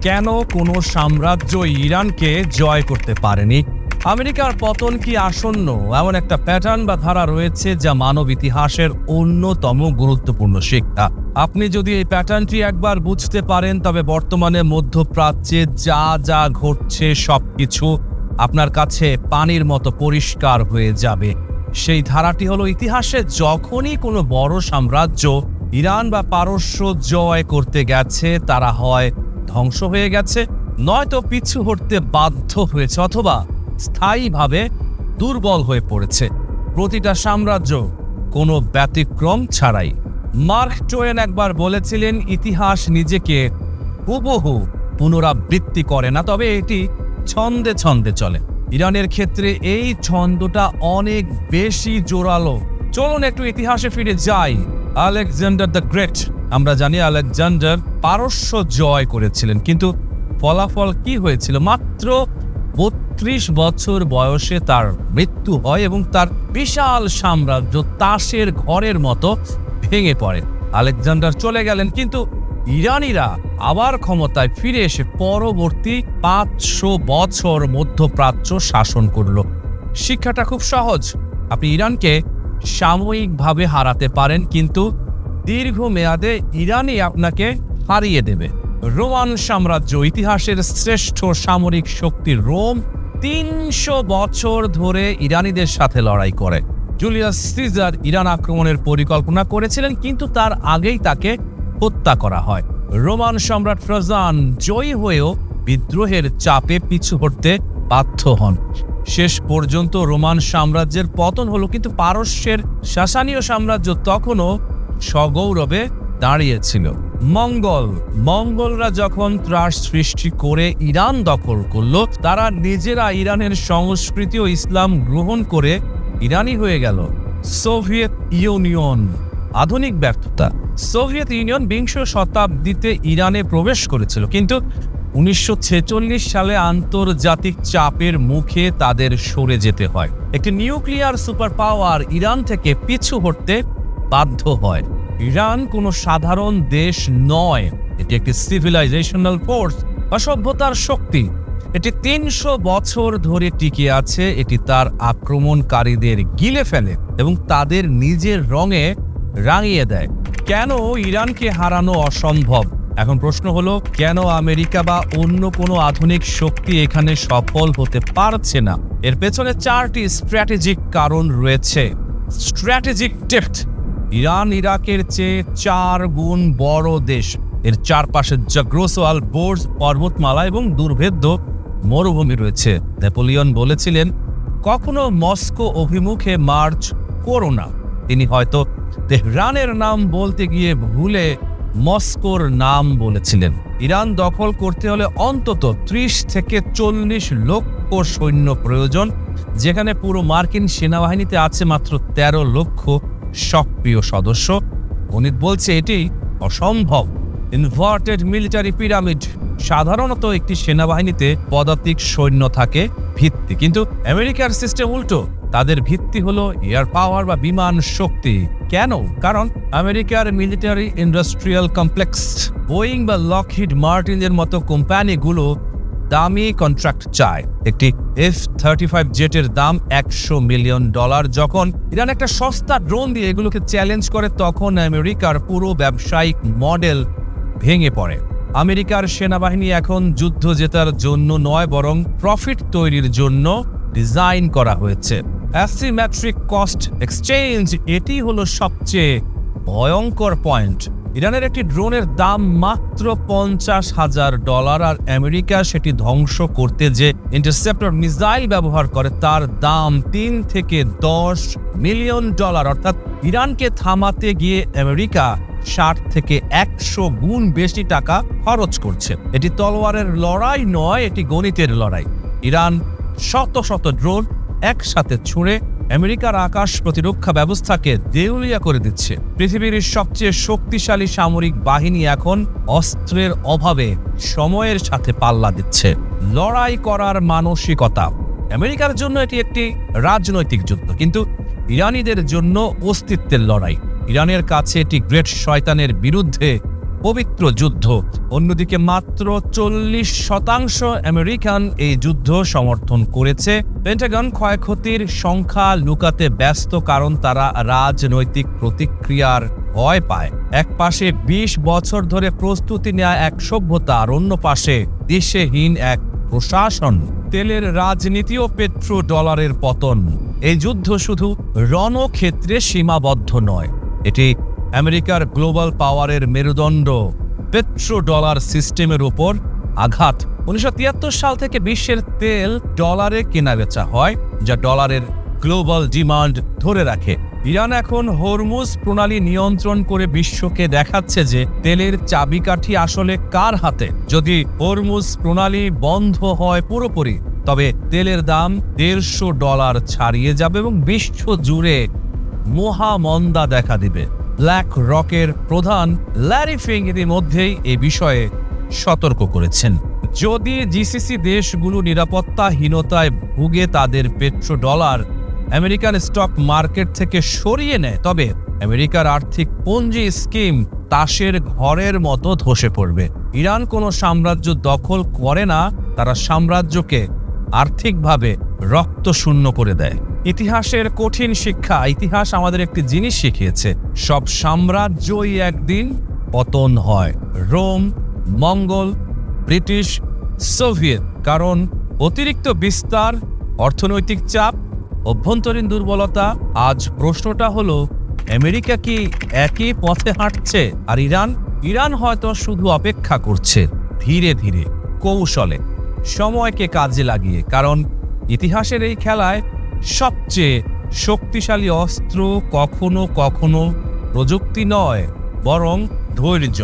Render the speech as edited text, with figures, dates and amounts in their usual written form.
কেন কোনো সাম্রাজ্য ইরানকে জয় করতে পারেনি? আমেরিকার পতন কি আসন্ন? এমন একটা প্যাটার্ন বা ধারা রয়েছে যা মানব ইতিহাসের অন্যতম গুরুত্বপূর্ণ শিক্ষা। আপনি যদি এই প্যাটার্নটি একবার বুঝতে পারেন, তবে বর্তমানে মধ্যপ্রাচ্যে যা যা ঘটছে সবকিছু আপনার কাছে পানির মতো পরিষ্কার হয়ে যাবে। সেই ধারাটি হলো, ইতিহাসে যখনই কোনো বড় সাম্রাজ্য ইরান বা পারস্য জয় করতে গেছে, তারা হয় ধ্বংস হয়ে গেছে, নয়তো পিছু হটতে বাধ্য হয়েছে, অথবা স্থায়ীভাবে দুর্বল হয়ে পড়েছে। প্রতিটা সাম্রাজ্য কোনো ব্যতিক্রম ছাড়াই। মার্ক টোয়েন একবার বলেছিলেন, ইতিহাস নিজেকে হুবহু পুনরাবৃত্তি করে না, তবে এটি ছন্দে ছন্দে চলে। ইরানের ক্ষেত্রে এই ছন্দটা অনেক বেশি জোরালো। চলুন একটু ইতিহাসে ফিরে যাই। আলেকজান্ডার দ্য গ্রেট, আমরা জানি আলেকজান্ডার পারস্য জয় করেছিলেন, কিন্তু ফলাফল কি হয়েছিল? মাত্র ৩২ বছর বয়সে তার মৃত্যু হয় এবং তার বিশাল সাম্রাজ্য তাসের ঘরের মতো ভেঙে পড়ে। আলেকজান্ডার চলে গেলেন, কিন্তু ইরানিরা আবার ক্ষমতায় ফিরে এসে পরবর্তী ৫০০ বছর মধ্যপ্রাচ্য শাসন করল। শিক্ষাটা খুব সহজ। আপনি ইরানকে সাময়িকভাবে হারাতে পারেন, কিন্তু দীর্ঘমেয়াদে ইরানই আপনাকে হারিয়ে দেবে। রোমান সাম্রাজ্য, ইতিহাসের শ্রেষ্ঠ সামরিক শক্তি রোম ৩০০ বছর ধরে ইরানিদের সাথে লড়াই করে। জুলিয়াস সিজার ইরান আক্রমণের পরিকল্পনা করেছিলেন, কিন্তু তার আগেই তাকে হত্যা করা হয়। রোমান সম্রাট ট্রাজান জয়ী হয়েও বিদ্রোহের চাপে পিছু হটতে বাধ্য হন। শেষ পর্যন্ত রোমান সাম্রাজ্যের পতন হলো, কিন্তু পারস্যের সাসানীয় সাম্রাজ্য তখনও সগৌরবে দাঁড়িয়েছিল। মঙ্গলরা যখন ত্রাস সৃষ্টি করে ইরান দখল করল, তারা নিজেরা ইরানের সংস্কৃতি ও ইসলাম গ্রহণ করে ইরানি হয়ে গেল। সোভিয়েত ইউনিয়ন, আধুনিক ব্যর্থতা। সোভিয়েত ইউনিয়ন বিংশ শতাব্দীতে ইরানে প্রবেশ করেছিল, কিন্তু ১৯৪৬ সালে আন্তর্জাতিক চাপের মুখে তাদের সরে যেতে হয়। একটি নিউক্লিয়ার সুপার পাওয়ার ইরান থেকে পিছু হটতে বাধ্য হয়। ইরান কোনো সাধারণ দেশ নয়, এটি একটি সিভিলাইজেশনাল ফোর্স বা সভ্যতার শক্তি। এটি ৩০০ বছর ধরে টিকে আছে। এটি তার আক্রমণকারীদের গিলে ফেলে এবং তাদের নিজের রঙে রাঙিয়ে দেয়। কেন ইরানকে হারানো অসম্ভব? এখন প্রশ্ন হলো, কেন আমেরিকা বা অন্য কোনো আধুনিক শক্তি এখানে সফল হতে পারছে না? এর পেছনে 4টি স্ট্র্যাটেজিক কারণ রয়েছে। স্ট্র্যাটেজিক ডেপথ, ইরান ইরাকের চেয়ে 4 গুণ বড় দেশ। এর চারপাশে জাগ্রোসো আলবোর্জ পর্বতমালা এবং দুর্ভেদ্য মরুভূমি রয়েছে। নেপোলিয়ন বলেছিলেন, কখনো মস্কো অভিমুখে মার্চ করো না। তিনি হয়তো তেহরানের নাম বলতে গিয়ে ভুলে মস্কোর নাম বলেছিলেন। ইরান দখল করতে হলে অন্তত ৩০ থেকে ৪০ লক্ষ সৈন্য প্রয়োজন, যেখানে পুরো মার্কিন সেনাবাহিনীতে আছে মাত্র ১৩ লক্ষ সক্রিয় সদস্য। গণিত বলছে এটি অসম্ভব। ইনভার্টেড মিলিটারি পিরামিড, সাধারণত একটি সেনাবাহিনীতে পদাতিক সৈন্য থাকে ভিত্তি, কিন্তু আমেরিকার সিস্টেম উল্টো। তাদের ভিত্তি হলো এয়ার পাওয়ার বা বিমান শক্তি। কেন? কারণ আমেরিকার মিলিটারি ইন্ডাস্ট্রিয়াল কমপ্লেক্স, বোয়িং বা লকহিড মার্টিনের মতো কোম্পানিগুলো দামি কন্ট্রাক্ট চায়। একটি F-35 জেটের দাম $100 মিলিয়ন। যখন ইরান একটা সস্তা ড্রোন দিয়ে এগুলোকে চ্যালেঞ্জ করে, তখন আমেরিকার পুরো ব্যবসায়িক মডেল ভেঙে পড়ে। আমেরিকার সেনাবাহিনী এখন যুদ্ধ জেতার জন্য নয়, বরং প্রফিট তৈরির জন্য ডিজাইন করা হয়েছে। অ্যাসিমেট্রিক কস্ট এক্সচেঞ্জ, এটি হলো সবচেয়ে ভয়ঙ্কর পয়েন্ট। ইরানের একটি ড্রোনের দাম মাত্র $50,000, আর আমেরিকা সেটি ধ্বংস করতে যে ইন্টারসেপ্টর মিসাইল ব্যবহার করে তার দাম $3 থেকে $10 মিলিয়ন। অর্থাৎ ইরানকে থামাতে গিয়ে আমেরিকা ৬০ থেকে ১০০ গুণ বেশি টাকা খরচ করছে। এটি তলোয়ারের লড়াই নয়, এটি গণিতের লড়াই। ইরান শত শত ড্রোন একসাথে ছুঁড়ে আমেরিকার আকাশ প্রতিরক্ষা ব্যবস্থাকে দেউলিয়া করে দিচ্ছে। পৃথিবীর সবচেয়ে শক্তিশালী সামরিক বাহিনী এখন অস্ত্রের অভাবে সময়ের সাথে পাল্লা দিচ্ছে। লড়াই করার মানসিকতা, আমেরিকার জন্য এটি একটি রাজনৈতিক যুদ্ধ, কিন্তু ইরানিদের জন্য অস্তিত্বের লড়াই। ইরানের কাছে এটি গ্রেট শয়তানের বিরুদ্ধে পবিত্র যুদ্ধ। অন্যদিকে মাত্র 40% আমেরিকান এই যুদ্ধ সমর্থন করেছে। পেন্টাগন ক্ষয়ক্ষতির সংখ্যা লুকাতে ব্যস্ত, কারণ তারা রাজনৈতিক প্রতিক্রিয়ার ভয় পায়। এক পাশে 20 বছর ধরে প্রস্তুতি নেওয়া এক সভ্যতা, আর অন্য পাশে দিশেহীন এক প্রশাসন। তেলের রাজনীতি ও পেট্রো ডলারের পতন। এই যুদ্ধ শুধু রণক্ষেত্রে সীমাবদ্ধ নয়, এটি আমেরিকার গ্লোবাল পাওয়ারের মেরুদণ্ড পেট্রো ডলার সিস্টেমের উপর আঘাত। 1973 সাল থেকে বিশ্বের তেল ডলারে কেনাবেচা হয়, যা ডলারের গ্লোবাল ডিমান্ড ধরে রাখে। ইরান এখন হরমুজ প্রণালী নিয়ন্ত্রণ করে বিশ্বকে দেখাচ্ছে যে তেলের চাবিকাঠি আসলে কার হাতে। যদি হরমুজ প্রণালী বন্ধ হয় পুরোপুরি, তবে তেলের দাম $150 ছাড়িয়ে যাবে এবং বিশ্ব জুড়ে মহামন্দা দেখা দিবে। ব্ল্যাক রকের প্রধান ল্যারি ফিং ইতিমধ্যেই এ বিষয়ে সতর্ক করেছেন। যদি জিসিসি দেশগুলো নিরাপত্তাহীনতায় ভুগে তাদের petro dollar American stock market থেকে সরিয়ে নেয়, তবে আমেরিকার আর্থিক পঞ্জি স্কিম তাসের ঘরের মতো ধসে পড়বে। ইরান কোনো সাম্রাজ্য দখল করে না, তারা সাম্রাজ্যকে আর্থিকভাবে রক্তশূন্য করে দেয়। ইতিহাসের কঠিন শিক্ষা। ইতিহাস আমাদের একটি জিনিস শিখিয়েছে, সব সাম্রাজ্যই একদিন পতন হয়। রোম, মঙ্গল, ব্রিটিশ, সোভিয়েত। কারণ অতিরিক্ত বিস্তার, অর্থনৈতিক চাপ, অভ্যন্তরীণ দুর্বলতা। আজ প্রশ্নটা হলো, আমেরিকা কি একই পথে হাঁটছে? আর ইরান হয়তো শুধু অপেক্ষা করছে, ধীরে ধীরে, কৌশলে, সময়কে কাজে লাগিয়ে। কারণ ইতিহাসের এই খেলায় সবচেয়ে শক্তিশালী অস্ত্র কখনো কখনো প্রযুক্তি নয়, বরং ধৈর্য।